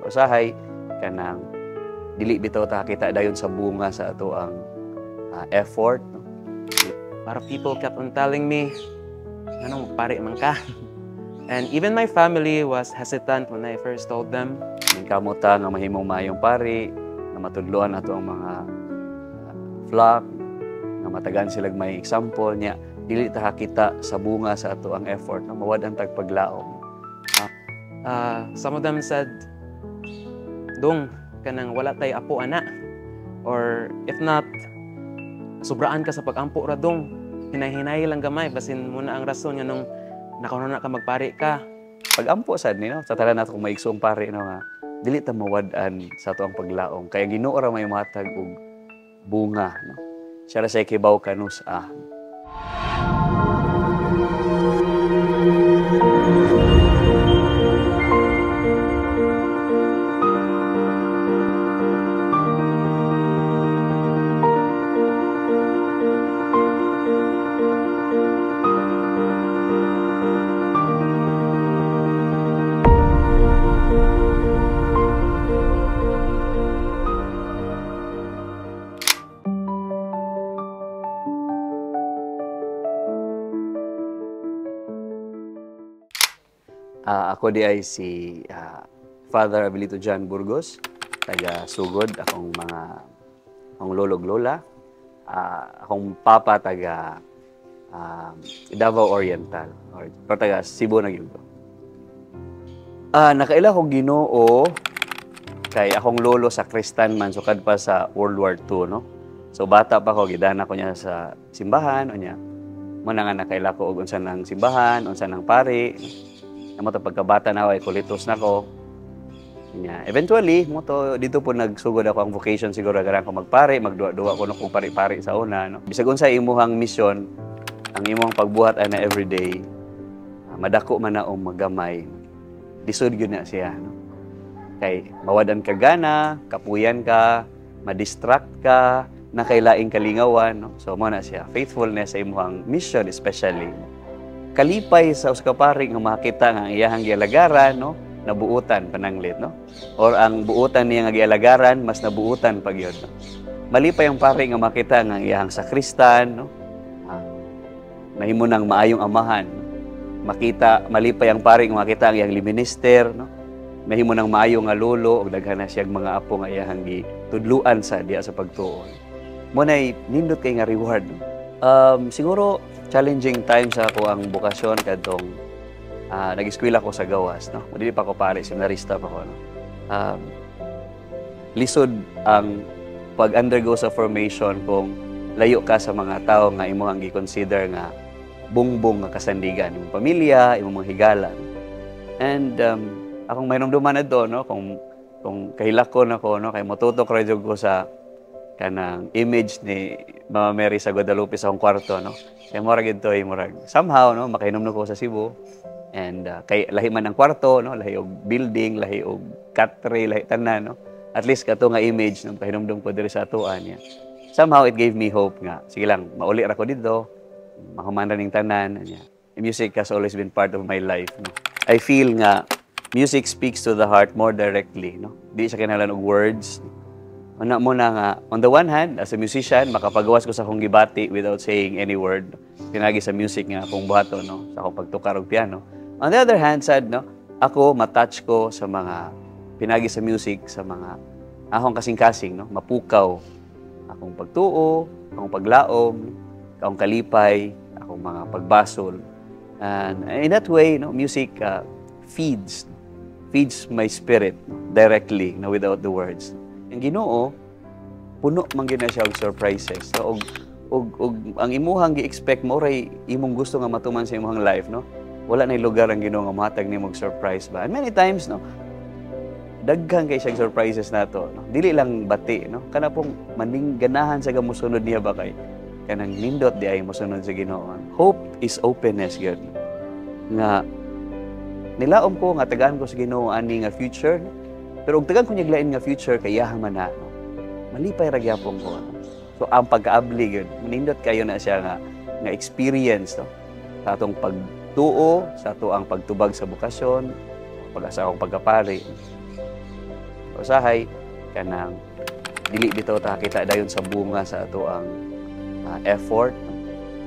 Usahay kanang dili bitaw ta kita dayon sa bunga sa ato ang effort. No? Para people kept on telling me, anong pare man ka? And even my family was hesitant when I first told them. Kamuta nga mahimong mayong pari, nga matudloan ato ang mga flock, nga matagan sila may example niya, dili ta kita sa bunga sa ato ang effort, no? Mawad ang tagpaglaom. Some of them said, Dong, kanang wala tay apo ana. Or if not, sobraan ka sa pag-ampo ra dong. Hinay-hinay lang gamay, basin muna ang rason nga nung nakauna ka magpari ka. Pag-ampo sad ni, no? Sa talan nato kung maigsong pari, no, nga, dili ta mawad-an sa ato ang paglaom. Kaya Ginoo ra may matag og bunga, no? Siya ra sa ikibaw kanus Ako di ay si Father Abilito John Burgos, taga Sugod, akong lolog lola. Akong papa taga Davao Oriental, or taga Cebu na yun. Nakaila akong Ginoo kay akong lolo sa Kristan man, sukad pa sa World War II, no? So bata pa ko, gidana ko niya sa simbahan, o niya. Muna nga nakaila ko og unsa ng simbahan, unsa ng pari. Amo to pagkabata na ay kulitos na ko. Eventually, dito po nagsugod ako ang vocation, siguro garang ko magpari, magduwa ko no kung pari-pari sa una, no. Bisag unsa imuhang mission, ang imong pagbuhat ana everyday, madako man na o magamay. Lisod gyud na siya, no. Kay mawadan ka gana, kapuyan ka, ma-distract ka, nakailaing kalingawan, no. So mo na siya faithfulness sa imong mission, especially kalipay sa uskapari nga makita nga iyahang gialagaran, no, nabuutan pananglit, no, or ang buutan niya nga gialagaran mas nabuutan pag yun, no. Malipay ang pari nga makita nga iyahang sakristan, no, mahimo nang maayong amahan, no? Malipay ang pari nga makita ang iyang liminister, no, mahimo nang maayo nga lolo ug daghan na siyang mga apo nga iyahang gitudluan sa diya sa pagtuon. Mo nay nindot kay nga reward, no? Siguro challenging time sa ako ang bukasyon kadtong nag-eskwela ko sa gawas, no. Dili pa ko pare, seminarista pa ko, no. Lisod ang pag-undergo sa formation kung layo ka sa mga tao nga imong gi-consider nga bungbong nga kasandigan, imong pamilya, imong mga higala. And akong mainumduman adto, no, kung kahilakon ako, no, kay motutok ra jud ko sa kanang image ni Mama Mary sa Guadalupe sa akong kwarto, no. Kaya murag ito ay murag somehow, no, makainom na ko sa Cebu. And kay lahi man ang kwarto, no, lahi og building, lahi og cutlery, lahi tanan, no. At least kato nga image nung pahinumdum ko diri sa atuan niya. Somehow it gave me hope nga. Sige lang, mauli ra ko dito, mahuman ra ning tanan niya. Music has always been part of my life, no. I feel nga music speaks to the heart more directly, no. Di siya kinahanglan og words. Una muna nga, on the one hand, as a musician, makapagawas ko sa akong gibati without saying any word. Pinagi sa music nga akong buhaton, no, sa akong pagtukar og piano. On the other hand, sad, no, ako matouch ko sa mga pinagi sa music, sa mga akong kasing-kasing, no, mapukaw. Akong pagtuo, akong paglaom, akong kalipay, akong mga pagbasol. And in that way, no, music feeds my spirit, no, directly, no, without the words. Ang Ginoo puno man gyud na siya og surprises, no? og ang imuhang gi-expect mo ray imong gusto nga matuman sa imong life, no, wala nay lugar ang Ginoo nga matag nimo og surprise ba. And many times, no, daghan kay siya surprises nato, no, dili lang bati, no, kana pong maning ganahan sa gamusunod niya ba kay kanang nindot di ay mosunod sa Ginoo. Hope is openness gyud nga nilaom ko nga tagaan ko sa Ginoo ani nga future. Pero og tagan ko niya lain nga future kay yaman na, no, malipay ra gyapon ko, no? So ang pagkaabli gyud nindot kayo na siya nga experience, no, sa atong pagtuo, sa ato ang pagtubag sa bukasyon, pag-asa akong pagkapari. usahay kanang dili bitaw ta kita dayon sa bunga sa ato ang effort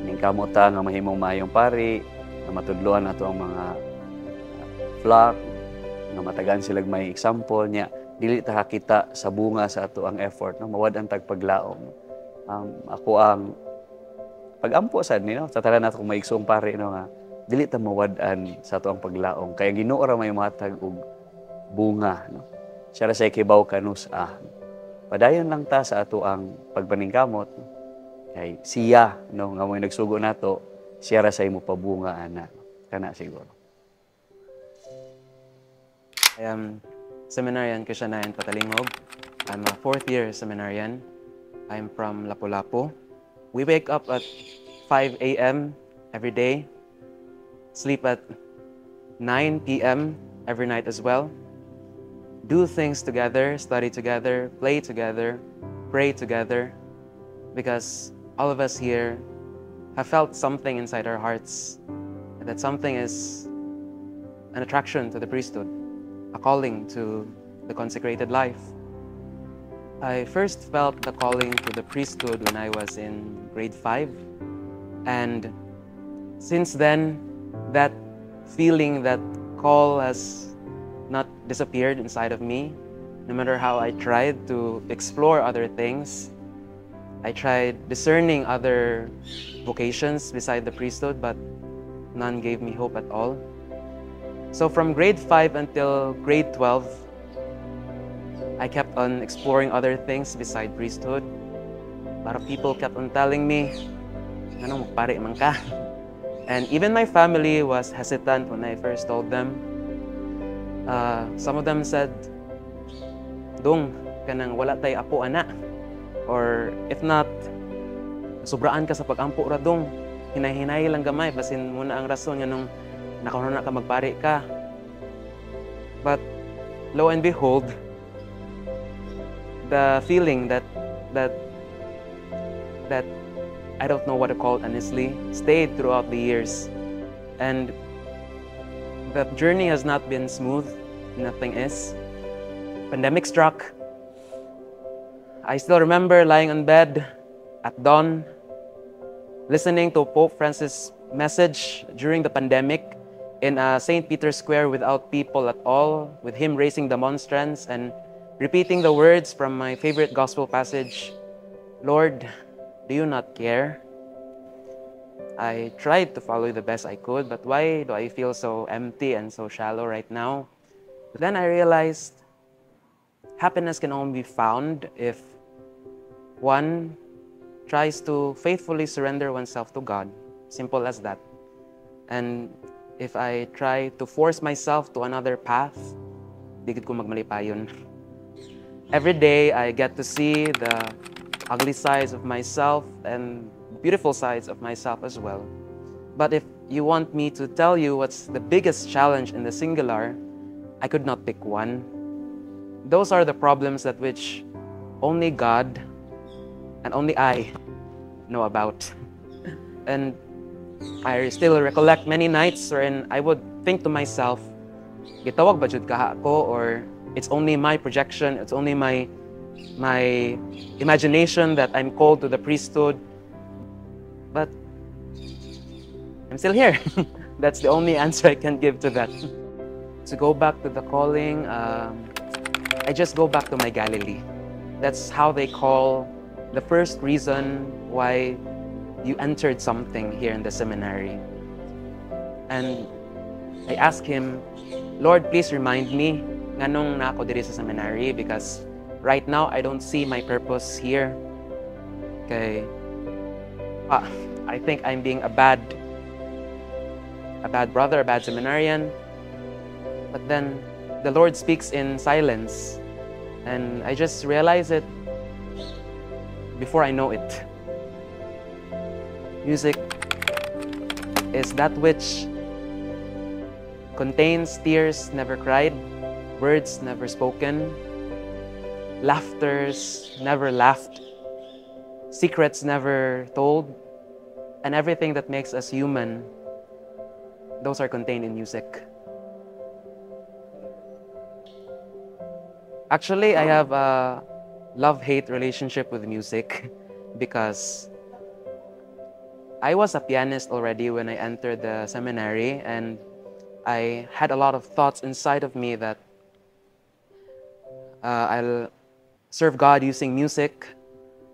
ning kamuta nga mahimong maayong pari nga matudloan nato ang mga flock nga matagaan sila may example niya dili ta kita sa bunga sa ato ang effort no mawad ang tagpaglaom ako ang pagampo sad ni no sa tanan nato kung maigsong pari no nga dili ta mawad-an sa ato ang paglaom kaya Ginoo ra may matag og bunga no siya ra say kibaw kanus padayon lang ta sa ato ang pagpaningkamot no? Kay siya no nga mo'y nagsugo nato siya ra say mo pabunga ana kana siguro. I am seminarian Krishanayan Patalingog. I'm a 4th year seminarian. I'm from Lapu-Lapu. We wake up at 5 a.m. every day, sleep at 9 p.m. every night as well, do things together, study together, play together, pray together, because all of us here have felt something inside our hearts, and that something is an attraction to the priesthood, a calling to the consecrated life. I first felt the calling to the priesthood when I was in grade 5, and since then, that feeling, that call has not disappeared inside of me. No matter how I tried to explore other things, I tried discerning other vocations beside the priesthood, but none gave me hope at all. So from grade 5 until grade 12, I kept on exploring other things beside priesthood. A lot of people kept on telling me, "Anong magpare man ka?" And even my family was hesitant when I first told them. Some of them said, "Dong, kanang wala tay apo ana." Or if not, sobraan ka sa pag-ampo ra dong. Hinay-hinay lang gamay, basin muna ang rason nga nung nakauna na ka magpare ka. But lo and behold, the feeling that I don't know what to call it honestly, stayed throughout the years. And the journey has not been smooth. Nothing is. Pandemic struck. I still remember lying on bed at dawn, listening to Pope Francis' message during the pandemic in St. Peter's Square without people at all, with him raising the monstrance and repeating the words from my favorite gospel passage, "Lord, do you not care?" I tried to follow the best I could, but why do I feel so empty and so shallow right now? But then I realized happiness can only be found if one tries to faithfully surrender oneself to God. Simple as that. And if I try to force myself to another path, di gid ko magmalipayon. Every day, I get to see the ugly sides of myself and beautiful sides of myself as well. But if you want me to tell you what's the biggest challenge in the singular, I could not pick one. Those are the problems that which only God and only I know about. And I still recollect many nights wherein I would think to myself, gitawag ba jud kaha ako, or it's only my projection, it's only my imagination that I'm called to the priesthood. But I'm still here. That's the only answer I can give to that. To go back to the calling, I just go back to my Galilee. That's how they call the first reason why you entered something here in the seminary. And I asked him, "Lord, please remind me nganong na ako diri sa seminary, because right now I don't see my purpose here." Okay. I think I'm being a bad brother, a bad seminarian. But then the Lord speaks in silence, and I just realize it before I know it. Music is that which contains tears never cried, words never spoken, laughters never laughed, secrets never told, and everything that makes us human, those are contained in music. Actually, I have a love-hate relationship with music because I was a pianist already when I entered the seminary, and I had a lot of thoughts inside of me that I'll serve God using music.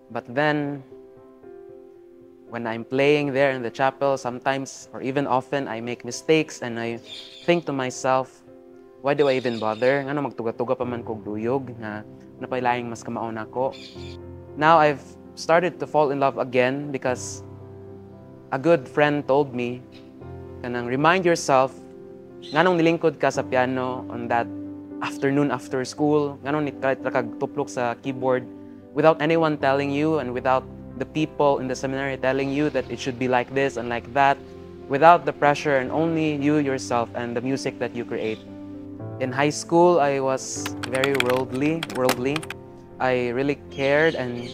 But then, when I'm playing there in the chapel, sometimes or even often, I make mistakes and I think to myself, why do I even bother? Ngano magtuga-tuga pa man kog duyog na napailayang mas kamaon ako. Now I've started to fall in love again because a good friend told me, kanang remind yourself, nganong nilingkod ka sa piano on that afternoon after school, nganong kag tuplok sa keyboard without anyone telling you and without the people in the seminary telling you that it should be like this and like that, without the pressure and only you yourself and the music that you create. In high school, I was very worldly. I really cared and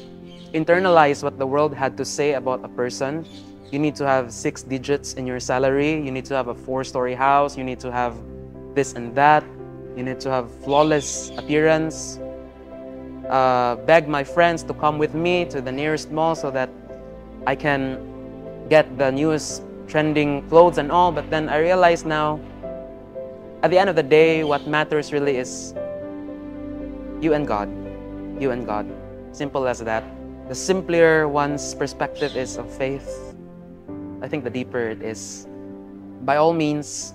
internalized what the world had to say about a person. You need to have 6 digits in your salary. You need to have a 4-story house. You need to have this and that. You need to have flawless appearance. Beg my friends to come with me to the nearest mall so that I can get the newest trending clothes and all. But then I realize now, at the end of the day, what matters really is you and God. You and God. Simple as that. The simpler one's perspective is of faith, I think the deeper it is. By all means,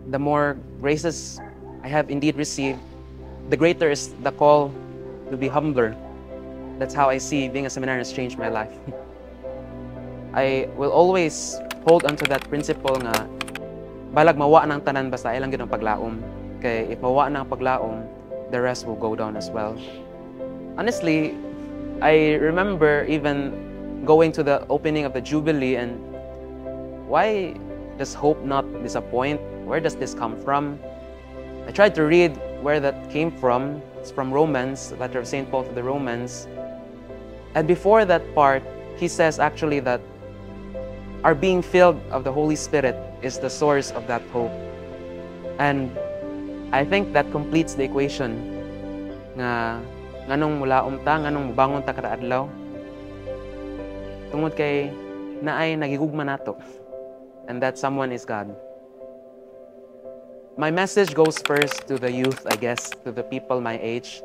the more graces I have indeed received, the greater is the call to be humbler. That's how I see being a seminarian has changed my life. I will always hold onto that principle nga balag mawa ng tanan basta ilang gyud ang paglaom. Kay if mawa na ang paglaom, the rest will go down as well. Honestly, I remember even going to the opening of the Jubilee and why does hope not disappoint? Where does this come from? I tried to read where that came from. It's from Romans, the letter of St. Paul to the Romans. And before that part, he says actually that our being filled of the Holy Spirit is the source of that hope. And I think that completes the equation nga nganong mulaom ta, nganong mubangon ta kada adlaw. Tungod kay naay nagigugma nato. And that someone is God. My message goes first to the youth, I guess, to the people my age,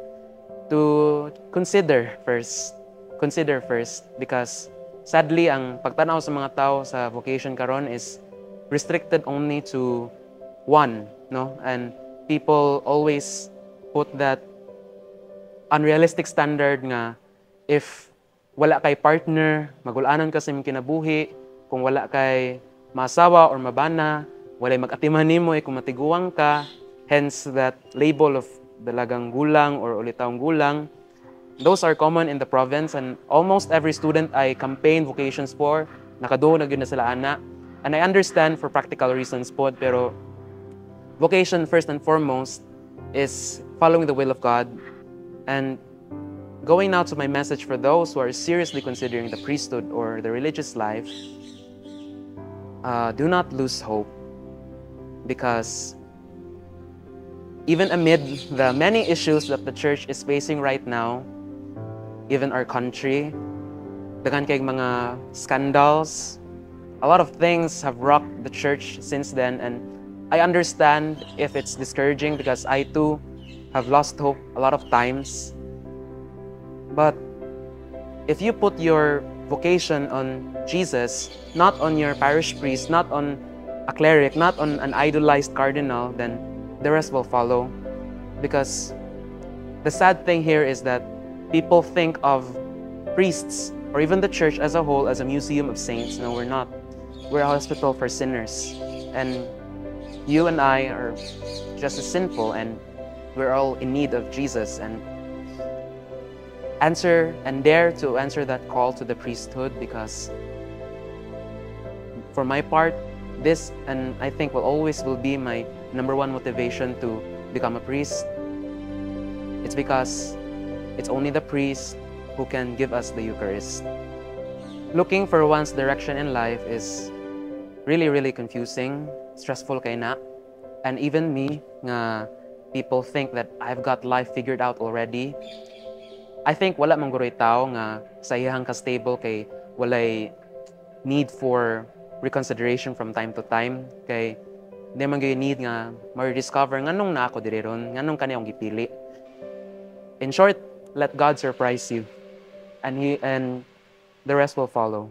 to consider first. Consider first, because sadly, ang pagtanaw sa mga tao sa vocation karon is restricted only to one, no? And people always put that unrealistic standard nga if wala kay partner, magulanan ka sa imong kinabuhi, kung wala kay masawa or mabana, walay mag-atiman nimo kung matiguang ka, hence that label of dalagang gulang or ulitawng gulang. Those are common in the province, and almost every student I campaign vocations for, nakaduho na gyud na sila ana. And I understand for practical reasons po, pero vocation first and foremost is following the will of God. And going now to my message for those who are seriously considering the priesthood or the religious life, do not lose hope. Because even amid the many issues that the church is facing right now, even our country, daghan kay mga scandals, a lot of things have rocked the church since then, and I understand if it's discouraging because I too have lost hope a lot of times. But if you put your vocation on Jesus, not on your parish priest, not on a cleric, not on an idolized cardinal, then the rest will follow. Because the sad thing here is that people think of priests or even the church as a whole as a museum of saints. No, we're not. We're a hospital for sinners. And you and I are just as sinful, and we're all in need of Jesus. And answer and dare to answer that call to the priesthood, because for my part, this, and I think will be my number one motivation to become a priest. It's because it's only the priest who can give us the Eucharist. Looking for one's direction in life is really, really confusing, stressful kay na. And even me, nga people think that I've got life figured out already. I think wala man guroy tao nga sa iyang ka stable kay walay need for reconsideration from time to time kay di man gyud need nga ma-discover nganong na ako diri ron, nganong kaniyang gipili. In short, let God surprise you and the rest will follow.